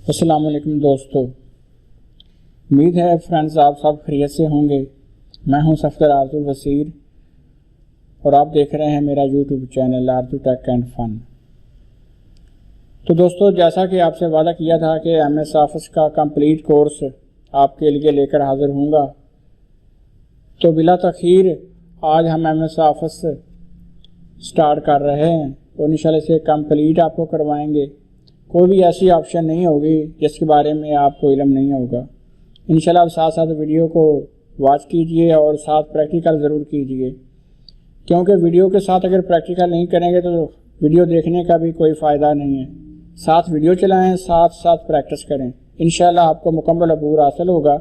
अस्सलाम वालेकुम दोस्तों, उम्मीद है फ्रेंड्स आप सब खैरियत से होंगे। मैं हूं सफदर आरजू वसीर और आप देख रहे हैं मेरा YouTube channel Aarzoo take and fun. तो दोस्तों, जैसा कि आपसे वादा किया था कि MS ऑफिस का कंप्लीट कोर्स आपके लिए लेकर हाज़िर हूँगा, तो बिला तख़ीर आज हम MS ऑफिस स्टार्ट कर रहे हैं और इंशाल्लाह इसे कंप्लीट आपको करवाएंगे। कोई भी ऐसी ऑप्शन नहीं होगी जिसके बारे में आपको इल्म नहीं होगा। इंशाल्लाह आप साथ साथ वीडियो को वॉच कीजिए और साथ प्रैक्टिकल ज़रूर कीजिए, क्योंकि वीडियो के साथ अगर प्रैक्टिकल नहीं करेंगे तो वीडियो देखने का भी कोई फ़ायदा नहीं है। साथ वीडियो चलाएं, साथ साथ प्रैक्टिस करें, इंशाल्लाह आपको मुकम्मल अबूर हासिल होगा।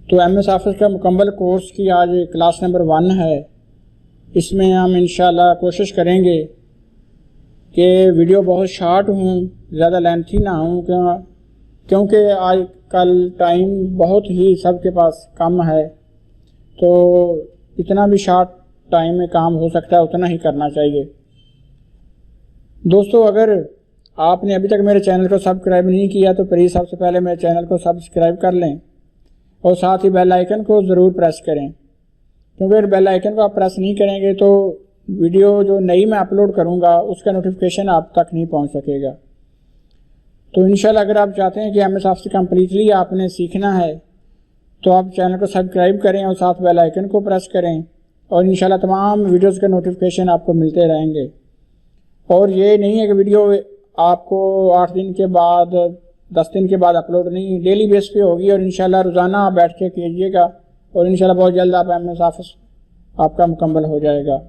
तो MS ऑफिस का मुकम्मल कोर्स की आज क्लास नंबर 1 है। इसमें हम इंशाल्लाह कोशिश करेंगे कि वीडियो बहुत शार्ट हूँ, ज़्यादा लेंथी ना हूँ, क्योंकि आज कल टाइम बहुत ही सबके पास कम है, तो इतना भी शार्ट टाइम में काम हो सकता है उतना ही करना चाहिए। दोस्तों, अगर आपने अभी तक मेरे चैनल को सब्सक्राइब नहीं किया तो प्लीज़ सबसे पहले मेरे चैनल को सब्सक्राइब कर लें और साथ ही बेल आइकन को ज़रूर प्रेस करें, क्योंकि अगर बेल आइकन को आप प्रेस नहीं करेंगे तो वीडियो जो नई मैं अपलोड करूंगा उसका नोटिफिकेशन आप तक नहीं पहुंच सकेगा। तो इंशाल्लाह अगर आप चाहते हैं कि MS ऑफिस कम्प्लीटली आपने सीखना है तो आप चैनल को सब्सक्राइब करें और साथ बेल आइकन को प्रेस करें और इंशाल्लाह तमाम वीडियोस के नोटिफिकेशन आपको मिलते रहेंगे। और ये नहीं है कि वीडियो आपको 8 दिन के बाद 10 दिन के बाद अपलोड नहीं, डेली बेस पे होगी और इंशाल्लाह रोज़ाना आप बैठ के कीजिएगा और इंशाल्लाह बहुत जल्द आप MS ऑफिस आपका मुकम्मल हो जाएगा।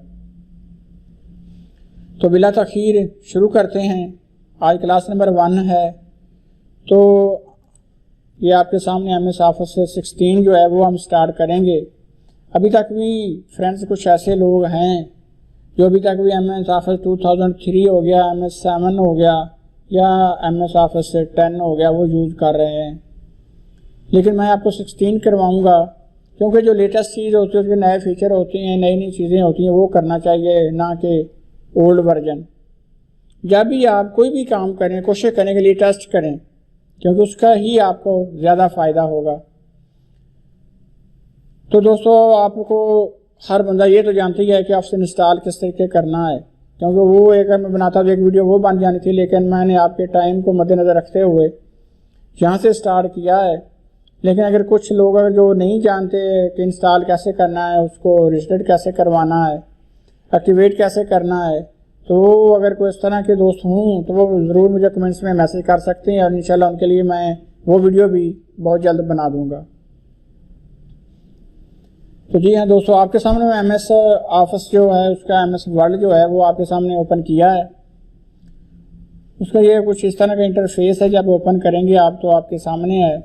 तो बिला तख़ीर शुरू करते हैं। आज क्लास नंबर 1 है, तो ये आपके सामने MS ऑफिस 16 जो है वो हम स्टार्ट करेंगे। अभी तक भी फ्रेंड्स कुछ ऐसे लोग हैं जो अभी तक भी MS ऑफिस 2003 हो गया, MS 7 हो गया या MS ऑफिस 10 हो गया वो यूज़ कर रहे हैं, लेकिन मैं आपको 16 करवाऊँगा, क्योंकि जो लेटेस्ट चीज़ होती है उसके नए फीचर होती हैं, नई नई चीज़ें होती हैं, वो करना चाहिए, ना कि ओल्ड वर्जन। जब भी आप कोई भी काम करें कोशिश करने के लिए टेस्ट करें, क्योंकि उसका ही आपको ज़्यादा फ़ायदा होगा। तो दोस्तों, आपको हर बंदा ये तो जानते ही है कि ऑफिस इंस्टॉल किस तरीके करना है, क्योंकि वो एक मैं बनाता था एक वीडियो वो बन जानी थी, लेकिन मैंने आपके टाइम को मद्देनज़र रखते हुए यहाँ से स्टार्ट किया है। लेकिन अगर कुछ लोग अगर जो नहीं जानते कि इंस्टॉल कैसे करना है, उसको रजिस्टर्ड कैसे करवाना है, एक्टिवेट कैसे करना है, तो अगर कोई इस तरह के दोस्त हों तो वो ज़रूर मुझे कमेंट्स में मैसेज कर सकते हैं और इंशाल्लाह उनके लिए मैं वो वीडियो भी बहुत जल्द बना दूंगा। तो जी हाँ दोस्तों, आपके सामने मैं MS ऑफिस जो है उसका MS वर्ल्ड जो है वो आपके सामने ओपन किया है। उसका ये कुछ इस तरह का इंटरफेस है। जब ओपन करेंगे आप तो आपके सामने है,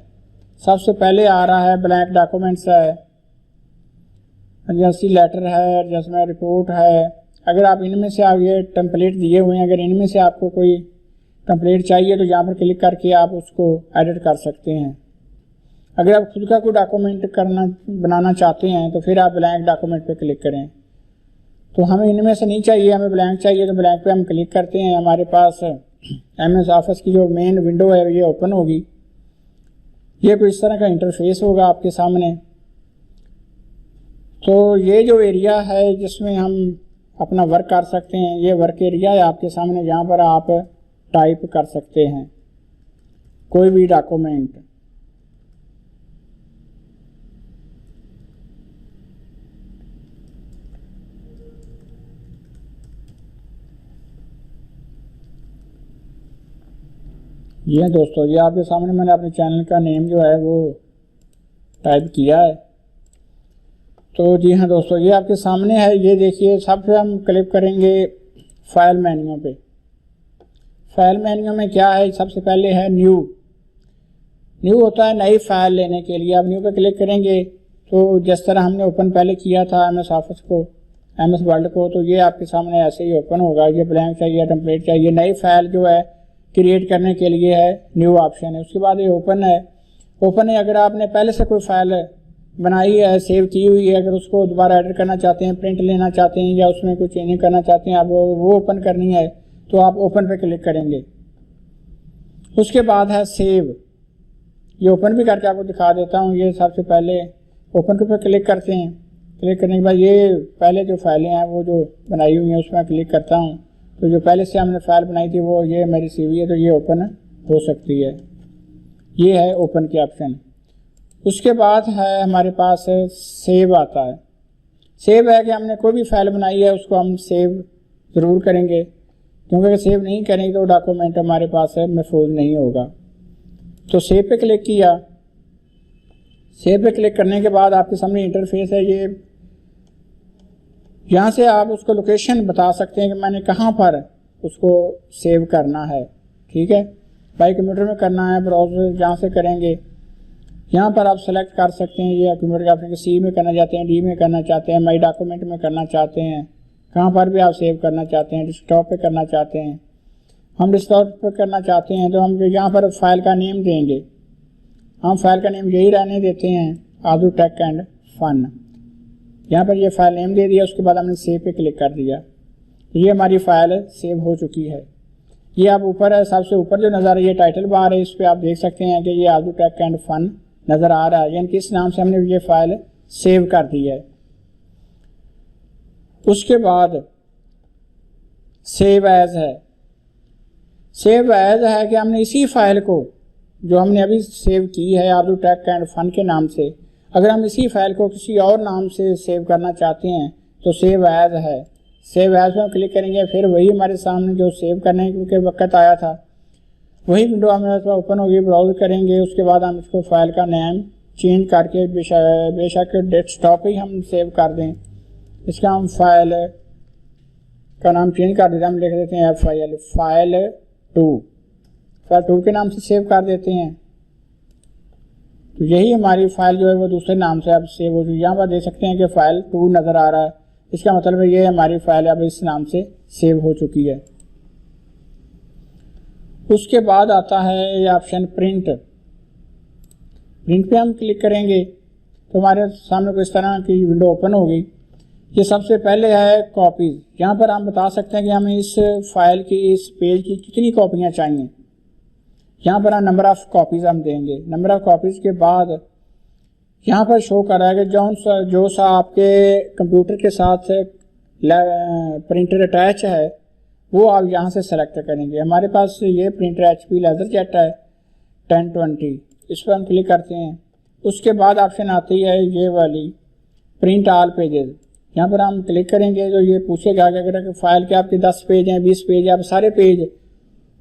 सबसे पहले आ रहा है ब्लैंक डॉक्यूमेंट्स है, एजेंसी लेटर है, एडजस्टमेंट रिपोर्ट है। अगर आप इनमें से आप ये टेम्पलेट दिए हुए हैं, अगर इनमें से आपको कोई टेम्पलेट चाहिए तो यहाँ पर क्लिक करके आप उसको एडिट कर सकते हैं। अगर आप खुद का कोई डॉक्यूमेंट बनाना चाहते हैं तो फिर आप ब्लैंक डॉक्यूमेंट पे क्लिक करें। तो हमें इनमें से नहीं चाहिए, हमें ब्लैंक चाहिए, तो ब्लैंक पे हम क्लिक करते हैं। हमारे पास MS ऑफिस की जो मेन विंडो है ये ओपन होगी। ये कुछ इस तरह का इंटरफेस होगा आपके सामने। तो ये जो एरिया है जिसमें हम अपना वर्क कर सकते हैं, ये वर्क एरिया है आपके सामने, जहाँ पर आप टाइप कर सकते हैं कोई भी डॉक्यूमेंट। जी हाँ दोस्तों, ये आपके सामने मैंने अपने चैनल का नेम जो है वो टाइप किया है। तो जी हाँ दोस्तों, ये आपके सामने है। ये देखिए, सबसे हम क्लिक करेंगे फाइल मेन्यू पे। फाइल मेन्यू में क्या है, सबसे पहले है न्यू। न्यू होता है नई फाइल लेने के लिए। आप न्यू पे क्लिक करेंगे तो जिस तरह हमने ओपन पहले किया था MS ऑफिस को, MS वर्ल्ड को, तो ये आपके सामने ऐसे ही ओपन होगा। ये ब्लैंक चाहिए, टेम्पलेट चाहिए, नई फाइल जो है क्रिएट करने के लिए है न्यू ऑप्शन है। उसके बाद ये ओपन है। ओपन है, अगर आपने पहले से कोई फाइल बनाई है, सेव की हुई है, अगर उसको दोबारा एडिट करना चाहते हैं, प्रिंट लेना चाहते हैं या उसमें कुछ चेंजिंग करना चाहते हैं, आप वो ओपन करनी है तो आप ओपन पे क्लिक करेंगे। उसके बाद है सेव। ये ओपन भी करके आपको दिखा देता हूँ। ये सबसे पहले ओपन के ऊपर क्लिक करते हैं। क्लिक करने के बाद ये पहले जो फाइलें हैं वो जो बनाई हुई हैं उसमें क्लिक करता हूँ, तो जो पहले से हमने फाइल बनाई थी वो ये मेरी CV है, तो ये ओपन हो सकती है। ये है ओपन के ऑप्शन। उसके बाद है हमारे पास सेव आता है। सेव है कि हमने कोई भी फाइल बनाई है उसको हम सेव ज़रूर करेंगे, क्योंकि अगर सेव नहीं करेंगे तो डॉक्यूमेंट हमारे पास महफूज नहीं होगा। तो सेव पे क्लिक किया। सेव पे क्लिक करने के बाद आपके सामने इंटरफेस है। ये यहाँ से आप उसको लोकेशन बता सकते हैं कि मैंने कहाँ पर उसको सेव करना है। ठीक है, बाई कंप्यूटर में करना है, ब्राउज़र जहाँ से करेंगे यहाँ पर आप सेलेक्ट कर सकते हैं। ये कंप्यूटर के ऑप्शन C में करना चाहते हैं, D में करना चाहते हैं, माई डॉक्यूमेंट में करना चाहते हैं, कहाँ पर भी आप सेव करना चाहते हैं, डेस्कटॉप पे करना चाहते हैं। हम डेस्कटॉप पे करना चाहते हैं तो हम यहाँ पर फाइल का नेम देंगे। हम फाइल का नेम यही रहने देते हैं, आर्दू टेक एंड फन। यहाँ पर ये फाइल नेम दे दिया। उसके बाद हमने सेव पे क्लिक कर दिया, तो ये हमारी फाइल सेव हो चुकी है। ये आप ऊपर है, सबसे ऊपर जो नज़र है ये टाइटल बार है, इस पर आप देख सकते हैं कि ये आर्दू टेक एंड फन नज़र आ रहा है, यानी कि इस नाम से हमने ये फाइल सेव कर दी है। उसके बाद सेव एज है। सेव एज है कि हमने इसी फाइल को जो हमने अभी सेव की है आर्दू टेक एंड फन के नाम से, अगर हम इसी फाइल को किसी और नाम से सेव करना चाहते हैं तो सेव एज है। सेव एज में क्लिक करेंगे, फिर वही हमारे सामने जो सेव करने के वक्त आया था वही विंडो हमारे पास ओपन होगी। ब्राउज करेंगे, उसके बाद हम इसको फाइल का नेम चेंज करके बेशक डेस्कटॉप ही हम सेव कर दें। इसका हम फाइल का नाम चेंज कर देते हैं, हम लिख देते हैं फाइल 2 के नाम से सेव कर देते हैं। तो यही हमारी फाइल जो है वो दूसरे नाम से अब सेव हो चुकी है। यहाँ पर देख सकते हैं कि फाइल 2 नज़र आ रहा है, इसका मतलब है ये हमारी फाइल अब इस नाम से सेव हो चुकी है। उसके बाद आता है ये ऑप्शन प्रिंट। प्रिंट पे हम क्लिक करेंगे तो हमारे सामने को इस तरह की विंडो ओपन होगी। ये सबसे पहले है कॉपीज़। यहाँ पर हम बता सकते हैं कि हमें इस फाइल की, इस पेज की कितनी कॉपियाँ चाहिए। यहाँ पर हम नंबर ऑफ़ कॉपीज़ हम देंगे। नंबर ऑफ़ कॉपीज़ के बाद यहाँ पर शो कर रहा है कि जो सा आपके कंप्यूटर के साथ प्रिंटर अटैच है वो आप यहाँ से सेलेक्ट करेंगे। हमारे पास ये प्रिंटर HP लेजरजेट है 1020, इस पर हम क्लिक करते हैं। उसके बाद ऑप्शन आती है ये वाली प्रिंट ऑल पेजेस। यहाँ पर हम क्लिक करेंगे तो ये पूछेगा कि अगर फाइल के आपके 10 पेज हैं, 20 पेज, आप सारे पेज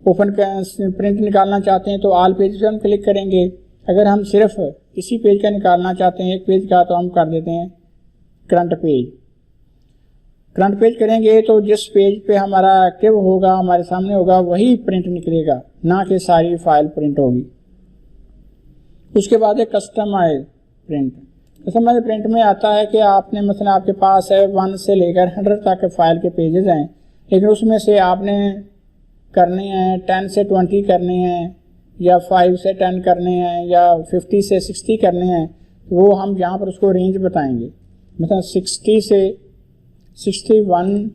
ओपन प्रिंट निकालना चाहते हैं तो ऑल पेज पे हम क्लिक करेंगे। अगर हम सिर्फ इसी पेज का निकालना चाहते हैं, एक पेज का, तो हम कर देते हैं करंट पेज। करंट पेज करेंगे तो जिस पेज पे हमारा एक्टिव होगा, हमारे सामने होगा, वही प्रिंट निकलेगा, ना कि सारी फाइल प्रिंट होगी। उसके बाद है कस्टमाइज प्रिंट। कस्टमाइज प्रिंट में आता है कि आपने मतलब आपके पास है 1 से लेकर 100 तक फाइल के पेजेस हैं, लेकिन उसमें से आपने करने हैं 10 से 20 करने हैं, या 5 से 10 करने हैं, या 50 से 60 करने हैं। वो हम यहाँ पर उसको रेंज बताएंगे। मतलब 60 से 61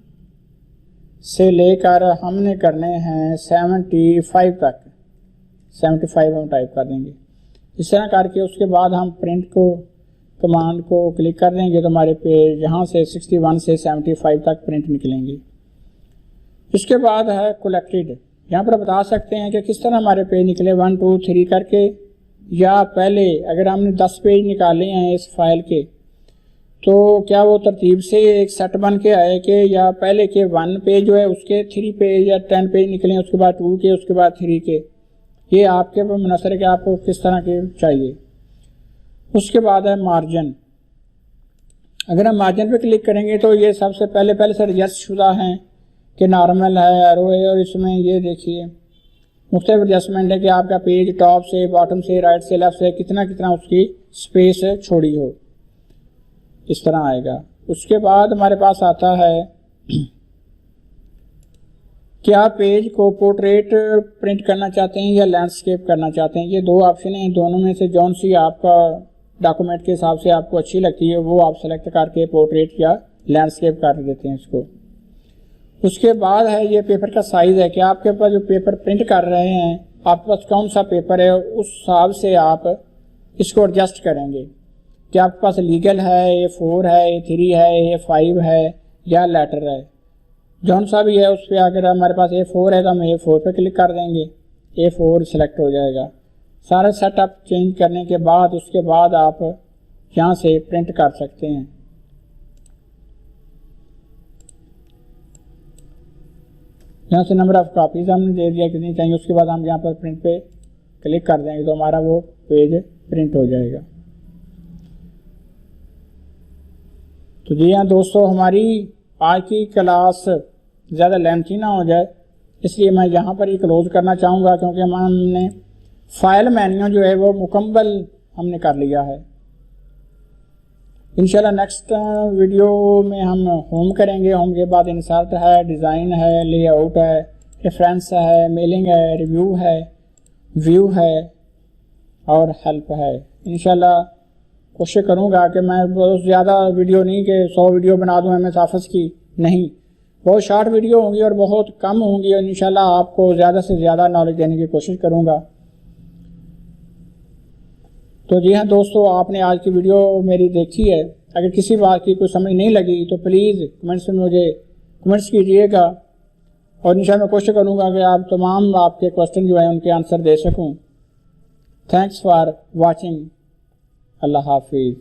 से लेकर हमने करने हैं 75 तक। 75 हम टाइप कर देंगे। इस तरह करके उसके बाद हम प्रिंट को कमांड को क्लिक कर देंगे तो हमारे पेज यहाँ से 61 से 75 तक प्रिंट निकलेंगे। इसके बाद है कलेक्टेड। यहाँ पर बता सकते हैं कि किस तरह हमारे पेज निकले 1 2 3 करके, या पहले अगर हमने 10 पेज निकाले हैं इस फाइल के तो क्या वो तरतीब से एक सेट बन के आए कि, या पहले के 1 पेज जो है उसके 3 पेज या 10 पेज निकले, उसके बाद 2 के, उसके बाद 3 के। ये आपके पर मुनसर है कि आपको किस तरह के चाहिए। उसके बाद है मार्जिन। अगर हम मार्जिन पे क्लिक करेंगे तो ये सबसे पहले से एडजस्ट शुदा हैं कि नॉर्मल है, एरो है, और इसमें ये देखिए मुख्तलिफ एडजस्टमेंट है कि आपका पेज टॉप से, बॉटम से, राइट से, लेफ्ट से कितना उसकी स्पेस छोड़ी हो, इस तरह आएगा। उसके बाद हमारे पास आता है कि आप पेज को पोर्ट्रेट प्रिंट करना चाहते हैं या लैंडस्केप करना चाहते हैं। ये 2 ऑप्शन हैं, दोनों में से जौन सी आपका डॉक्यूमेंट के हिसाब से आपको अच्छी लगती है वो आप सेलेक्ट करके पोर्ट्रेट या लैंडस्केप कर देते हैं इसको। उसके बाद है ये पेपर का साइज़ है कि आपके पास जो पेपर प्रिंट कर रहे हैं आपके पास कौन सा पेपर है उस हिसाब से आप इसको एडजस्ट करेंगे कि आपके पास लीगल है, A4 है, A3 है, A5 है या लेटर है। जौन सा भी है उस पर अगर हमारे पास A4 है तो हम A4 पे क्लिक कर देंगे, A4 सिलेक्ट हो जाएगा। सारा सेटअप चेंज करने के बाद उसके बाद आप यहाँ से प्रिंट कर सकते हैं। यहाँ से नंबर ऑफ़ कापीज़ हमने दे दिया कितनी चाहिए, उसके बाद हम यहाँ पर प्रिंट पे क्लिक कर देंगे तो हमारा वो पेज प्रिंट हो जाएगा। तो जी हाँ दोस्तों, हमारी आज की क्लास ज़्यादा लेंथी ना हो जाए इसलिए मैं यहाँ पर ही क्लोज़ करना चाहूँगा, क्योंकि हमने फाइल मेन्यू जो है वो मुकम्मल हमने कर लिया है। इंशाल्लाह नेक्स्ट वीडियो में हम होम करेंगे। होम के बाद इंसर्ट है, डिज़ाइन है, लेआउट है, रेफरेंस है, मेलिंग है, रिव्यू है, व्यू है और हेल्प है। इंशाल्लाह कोशिश करूँगा कि मैं बहुत ज़्यादा वीडियो नहीं कि 100 वीडियो बना दूँ MS ऑफिस की, नहीं, बहुत शॉर्ट वीडियो होंगी और बहुत कम होंगी और इंशाल्लाह आपको ज़्यादा से ज़्यादा नॉलेज देने की कोशिश करूँगा। तो जी हाँ दोस्तों, आपने आज की वीडियो मेरी देखी है। अगर किसी बात की कोई समझ नहीं लगी तो प्लीज़ कमेंट्स में मुझे कमेंट्स कीजिएगा और इंशाल्लाह मैं कोशिश करूँगा कि आप तमाम आपके क्वेश्चन जो हैं उनके आंसर दे सकूँ। Thanks for watching. अल्लाह हाफिज़।